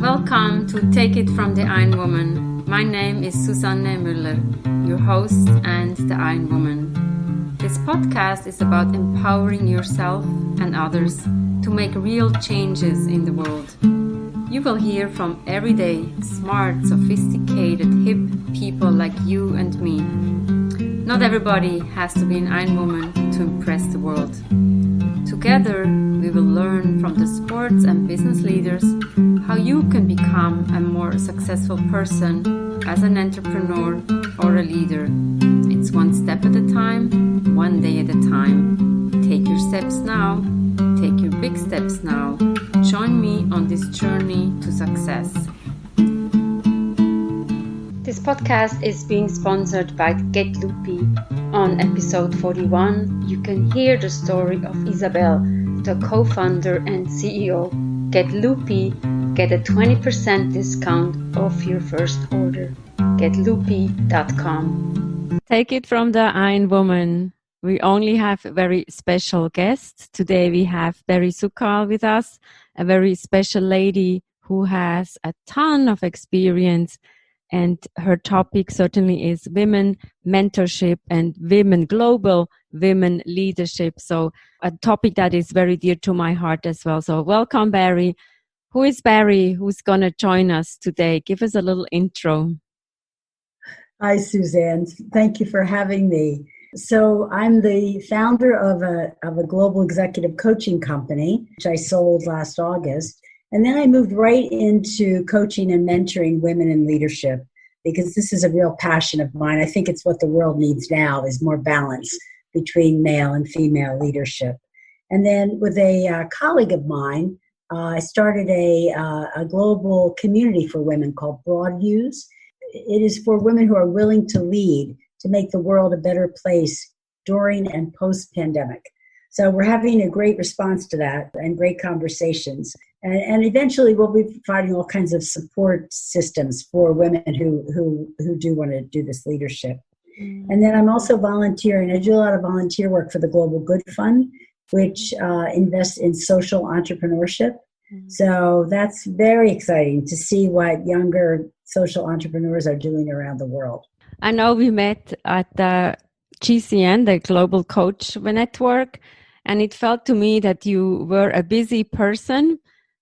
Welcome to Take It from the Ironwoman. My name is Susanne Müller, your host and the Ironwoman. This podcast is about empowering yourself and others to make real changes in the world. You will hear from everyday, smart, sophisticated, hip people like you and me. Not everybody has to be an Ironwoman to impress the world. Together, we will learn from the sports and business leaders how you can become a more successful person as an entrepreneur or a leader. It's one step at a time, one day at a time. Take your steps now. Take your big steps now. Join me on this journey to success. This podcast is being sponsored by Get Loopy. On episode 41, you can hear the story of Isabel, the co-founder and CEO. Get Loopy, get a 20% discount off your first order. GetLoopy.com. Take it from the Ironwoman. We only have very special guests. Today we have Barrie Zucal with us, a very special lady who has a ton of experience. And her topic certainly is women mentorship and global women leadership. So a topic that is very dear to my heart as well. So welcome, Barrie. Who is Barrie? Who's going to join us today? Give us a little intro. Hi, Suzanne. Thank you for having me. So I'm the founder of a global executive coaching company, which I sold last August. And then I moved right into coaching and mentoring women in leadership because this is a real passion of mine. I think it's what the world needs now is more balance between male and female leadership. And then with a colleague of mine, I started a global community for women called Broadviews. It is for women who are willing to lead to make the world a better place during and post-pandemic. So we're having a great response to that and great conversations. And eventually we'll be providing all kinds of support systems for women who do want to do this leadership. Mm-hmm. And then I'm also volunteering. I do a lot of volunteer work for the Global Good Fund, which invests in social entrepreneurship. Mm-hmm. So that's very exciting to see what younger social entrepreneurs are doing around the world. I know we met at the GCN, the Global Coach Network, and it felt to me that you were a busy person.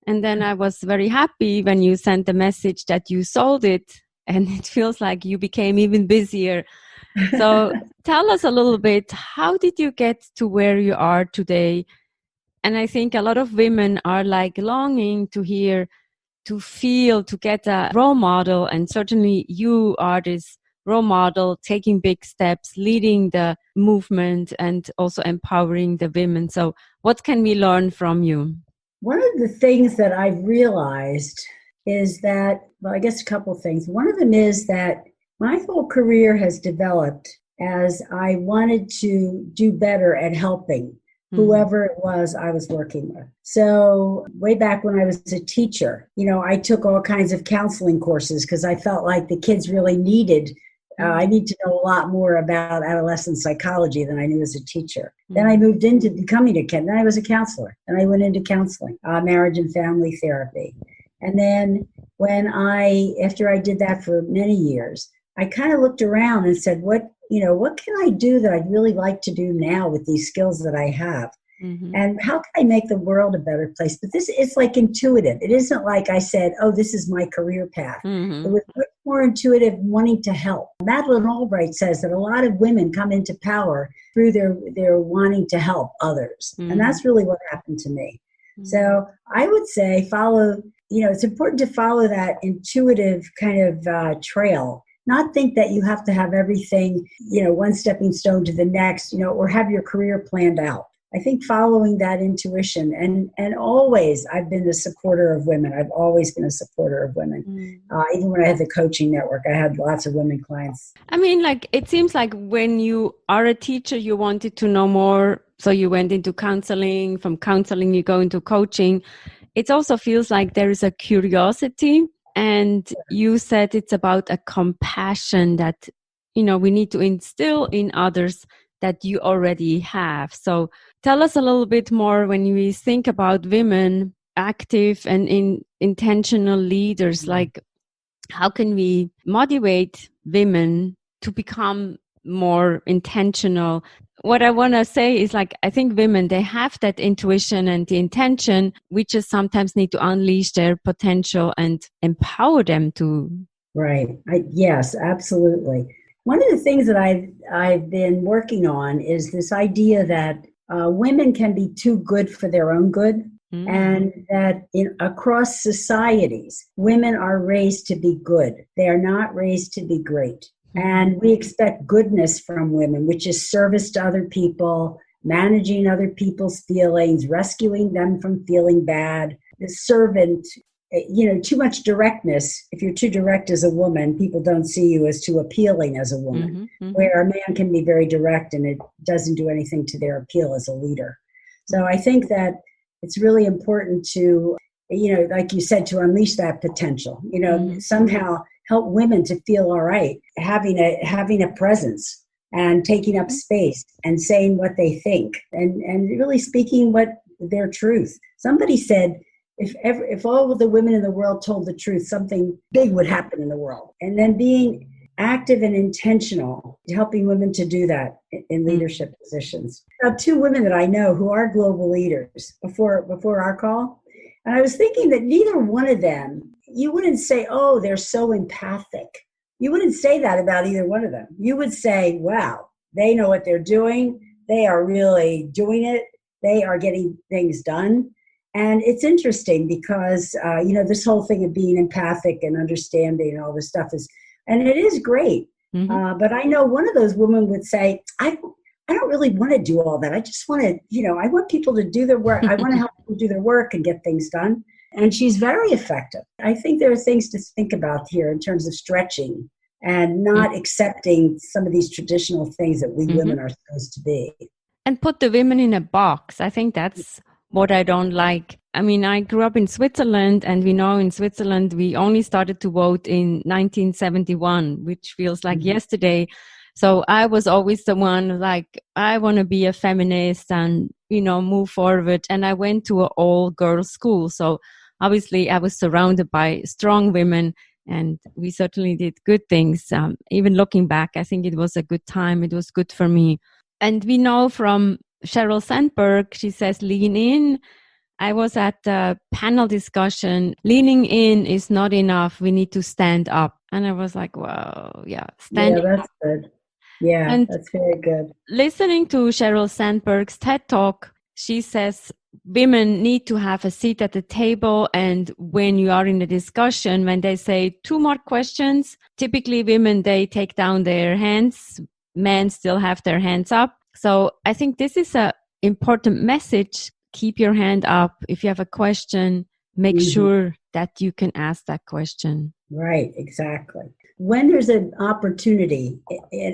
And then I was very happy when you sent the message that you sold it, and it feels like you became even busier. So tell us a little bit, how did you get to where you are today? And I think a lot of women are like longing to hear, to feel, to get a role model. And certainly you are this role model, taking big steps, leading the movement, and also empowering the women. So what can we learn from you? One of the things that I've realized is that, well, I guess a couple of things. One of them is that my whole career has developed as I wanted to do better at helping whoever it was I was working with. So way back when I was a teacher, I took all kinds of counseling courses because I felt like the kids really needed I need to know a lot more about adolescent psychology than I knew as a teacher. Then I moved into becoming then I was a counselor. Then I went into counseling, marriage and family therapy. And then after I did that for many years, I kind of looked around and said, what can I do that I'd really like to do now with these skills that I have? Mm-hmm. And how can I make the world a better place? But this is like intuitive. It isn't like I said, oh, this is my career path. Mm-hmm. It was much more intuitive, wanting to help. Madeleine Albright says that a lot of women come into power through their wanting to help others. Mm-hmm. And that's really what happened to me. Mm-hmm. So I would say it's important to follow that intuitive kind of trail. Not think that you have to have everything, one stepping stone to the next, or have your career planned out. I think following that intuition and always I've been a supporter of women. I've always been a supporter of women. Even when I had the coaching network, I had lots of women clients. I mean, it seems like when you are a teacher, you wanted to know more. So you went into counseling. From counseling, you go into coaching. It also feels like there is a curiosity. And you said it's about a compassion that, we need to instill in others that you already have. So tell us a little bit more when we think about women, active and intentional leaders, like how can we motivate women to become more intentional? What I want to say is, like, I think women, they have that intuition and the intention. We just sometimes need to unleash their potential and empower them to. Right. Yes, absolutely. One of the things that I've been working on is this idea that women can be too good for their own good. And that across societies, women are raised to be good. They are not raised to be great. And we expect goodness from women, which is service to other people, managing other people's feelings, rescuing them from feeling bad, the servant, too much directness. If you're too direct as a woman, people don't see you as too appealing as a woman, where a man can be very direct and it doesn't do anything to their appeal as a leader. So I think that it's really important to, like you said, to unleash that potential, somehow help women to feel all right, having a presence and taking up space and saying what they think and really speaking what their truth. Somebody said, if all of the women in the world told the truth, something big would happen in the world. And then being active and intentional, helping women to do that in leadership positions. Now, two women that I know who are global leaders before our call, and I was thinking that neither one of them, you wouldn't say, oh, they're so empathic. You wouldn't say that about either one of them. You would say, wow, they know what they're doing. They are really doing it. They are getting things done. And it's interesting because, this whole thing of being empathic and understanding and all this stuff and it is great. But I know one of those women would say, I don't really want to do all that. I just want to, I want people to do their work. I want to help people do their work and get things done. And she's very effective. I think there are things to think about here in terms of stretching and not accepting some of these traditional things that we women are supposed to be. And put the women in a box. I think that's what I don't like. I mean, I grew up in Switzerland, and we know in Switzerland, we only started to vote in 1971, which feels like yesterday. So I was always the one like, I want to be a feminist and, move forward. And I went to an all-girls school. So obviously I was surrounded by strong women, and we certainly did good things. Even looking back, I think it was a good time. It was good for me. And we know from Sheryl Sandberg, she says, lean in. I was at a panel discussion. Leaning in is not enough. We need to stand up. And I was like, wow, yeah. Standing that's good. Yeah, and that's very good. Listening to Sheryl Sandberg's TED Talk, she says women need to have a seat at the table. And when you are in a discussion, when they say 2 more questions, typically women, they take down their hands. Men still have their hands up. So I think this is an important message. Keep your hand up. If you have a question, make sure that you can ask that question. Right, exactly. When there's an opportunity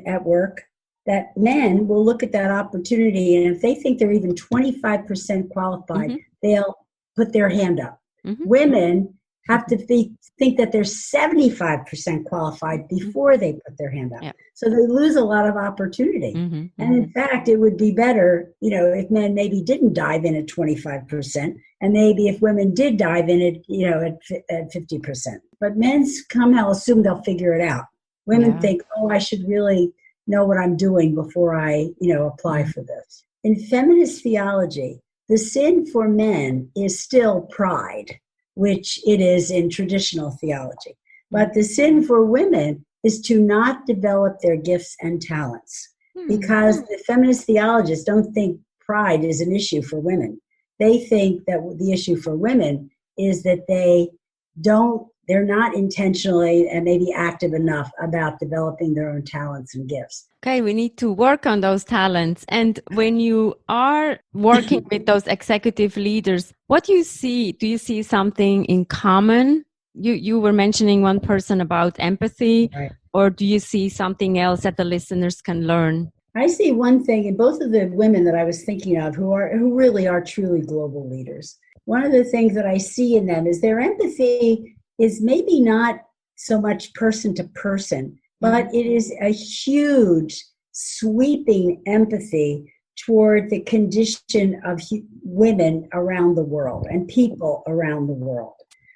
at work, that men will look at that opportunity, and if they think they're even 25% qualified, they'll put their hand up. Women have to think that they're 75% qualified before they put their hand up. Yeah. So they lose a lot of opportunity. And in fact, it would be better, if men maybe didn't dive in at 25%, and maybe if women did dive in at 50%. But men somehow assume they'll figure it out. Women think, oh, I should really know what I'm doing before I, apply for this. In feminist theology, the sin for men is still pride, which it is in traditional theology. But the sin for women is to not develop their gifts and talents, because the feminist theologists don't think pride is an issue for women. They think that the issue for women is that they're not intentionally and maybe active enough about developing their own talents and gifts. Okay, we need to work on those talents. And when you are working with those executive leaders, what do you see? Do you see something in common? You were mentioning one person about empathy, right? Or do you see something else that the listeners can learn? I see one thing in both of the women that I was thinking of who really are truly global leaders. One of the things that I see in them is their empathy is maybe not so much person to person, but it is a huge, sweeping empathy toward the condition of women around the world and people around the world.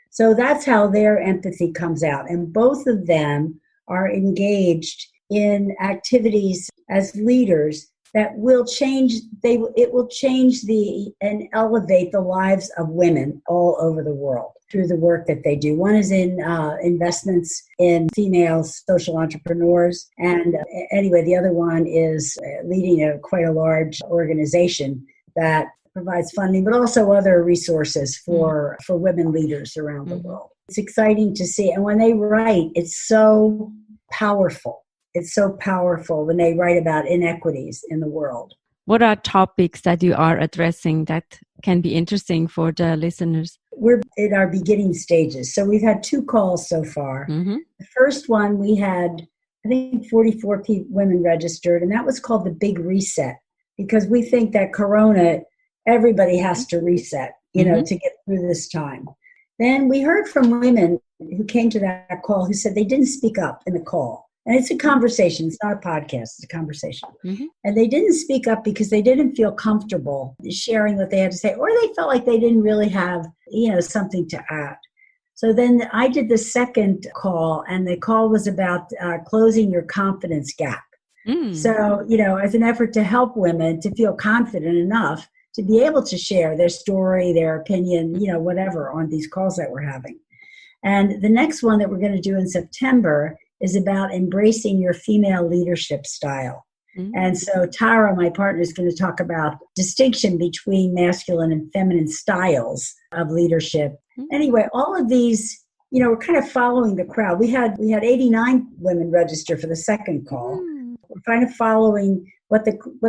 So that's how their empathy comes out. And both of them are engaged in activities as leaders that will change, it will change and elevate the lives of women all over the world through the work that they do. One is in investments in female social entrepreneurs. And anyway, the other one is leading quite a large organization that provides funding, but also other resources for women leaders around the world. It's exciting to see. And when they write, it's so powerful. It's so powerful when they write about inequities in the world. What are topics that you are addressing that can be interesting for the listeners? We're in our beginning stages. So we've had 2 calls so far. Mm-hmm. The first one, we had, I think, 44 women registered, and that was called the Big Reset, because we think that Corona, everybody has to reset, to get through this time. Then we heard from women who came to that call who said they didn't speak up in the call. And it's a conversation. It's not a podcast. It's a conversation. Mm-hmm. And they didn't speak up because they didn't feel comfortable sharing what they had to say, or they felt like they didn't really have, something to add. So then I did the second call, and the call was about closing your confidence gap. Mm. So, as an effort to help women to feel confident enough to be able to share their story, their opinion, whatever on these calls that we're having. And the next one that we're going to do in September is about embracing your female leadership style. Mm-hmm. And so Tara, my partner, is going to talk about distinction between masculine and feminine styles of leadership. Mm-hmm. Anyway, all of these, we're kind of following the crowd. We had 89 women register for the second call. Mm-hmm. We're kind of following what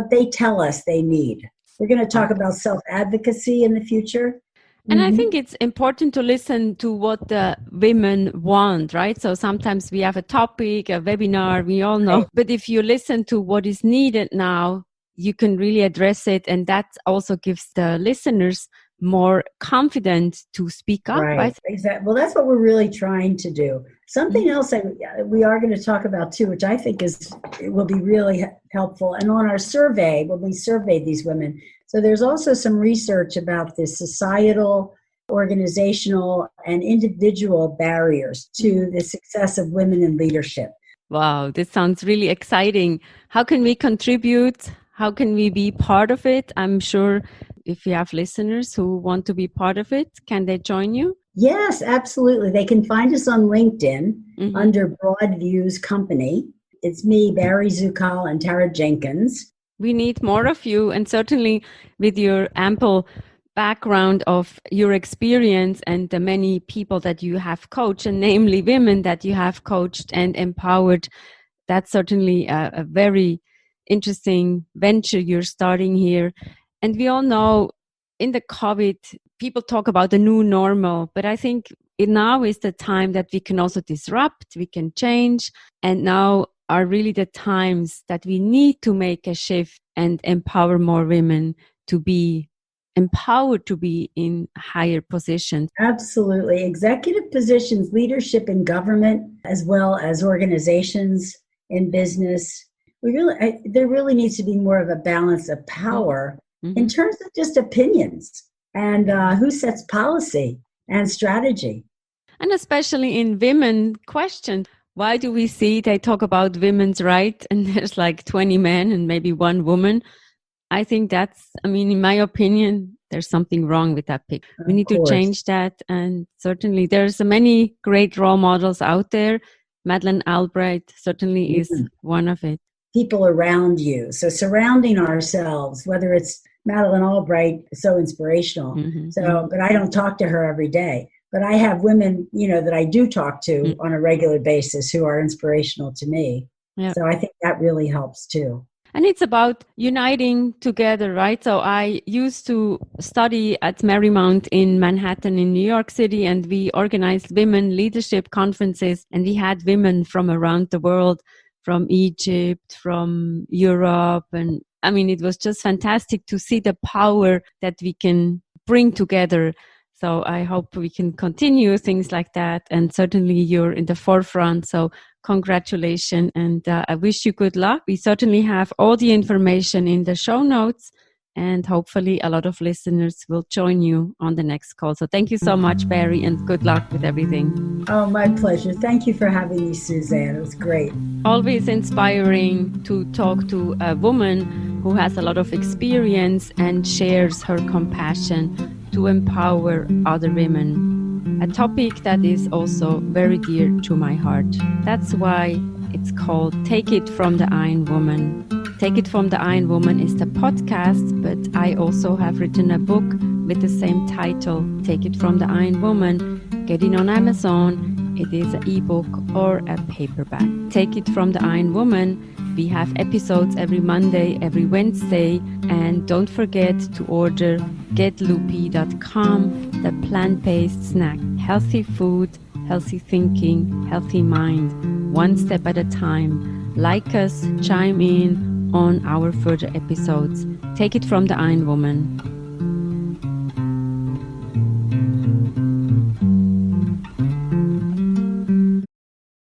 they tell us they need. We're going to talk about self-advocacy in the future. And I think it's important to listen to what the women want, right? So sometimes we have a topic, a webinar, we all know. Right. But if you listen to what is needed now, you can really address it. And that also gives the listeners more confidence to speak up. Right? Exactly. Well, that's what we're really trying to do. Something else we are going to talk about too, which I think will be really helpful. And on our survey, when we surveyed these women, so there's also some research about the societal, organizational, and individual barriers to the success of women in leadership. Wow, this sounds really exciting. How can we contribute? How can we be part of it? I'm sure if you have listeners who want to be part of it, can they join you? Yes, absolutely. They can find us on LinkedIn under Broadviews Company. It's me, Barrie Zucal, and Tara Jenkins. We need more of you, and certainly with your ample background of your experience and the many people that you have coached, and namely women that you have coached and empowered, that's certainly a very interesting venture you're starting here. And we all know in the COVID, people talk about the new normal, but I think now is the time that we can also disrupt, we can change, and now are really the times that we need to make a shift and empower more women to be empowered to be in higher positions. Absolutely. Executive positions, leadership in government, as well as organizations in business. There really needs to be more of a balance of power in terms of just opinions and who sets policy and strategy. And especially in women questions. Why do we see they talk about women's rights and there's like 20 men and maybe 1 woman? I think in my opinion, there's something wrong with that picture. We need to change that. And certainly there's many great role models out there. Madeleine Albright certainly is one of it. People around you. So surrounding ourselves, whether it's Madeleine Albright, so inspirational. But I don't talk to her every day. But I have women, that I do talk to on a regular basis who are inspirational to me. Yeah. So I think that really helps too. And it's about uniting together, right? So I used to study at Marymount in Manhattan in New York City, and we organized women leadership conferences, and we had women from around the world, from Egypt, from Europe. And it was just fantastic to see the power that we can bring together. So I hope we can continue things like that. And certainly you're in the forefront. So Congratulations, and I wish you good luck. We certainly have all the information in the show notes, and hopefully a lot of listeners will join you on the next call. So thank you so much, Barrie, and good luck with everything. Oh, my pleasure. Thank you for having me, Suzanne. It was great. Always inspiring to talk to a woman who has a lot of experience and shares her compassion to empower other women. A topic that is also very dear to my heart. That's why it's called Take It From the Ironwoman. Take It From the Ironwoman is the podcast, but I also have written a book with the same title, Take It From the Ironwoman. Get it on Amazon. It is an ebook or a paperback. Take It From the Ironwoman. We have episodes every Monday, every Wednesday, and don't forget to order getloopy.com, the plant-based snack. Healthy food, healthy thinking, healthy mind, one step at a time. Like us, chime in on our further episodes. Take It From the Ironwoman.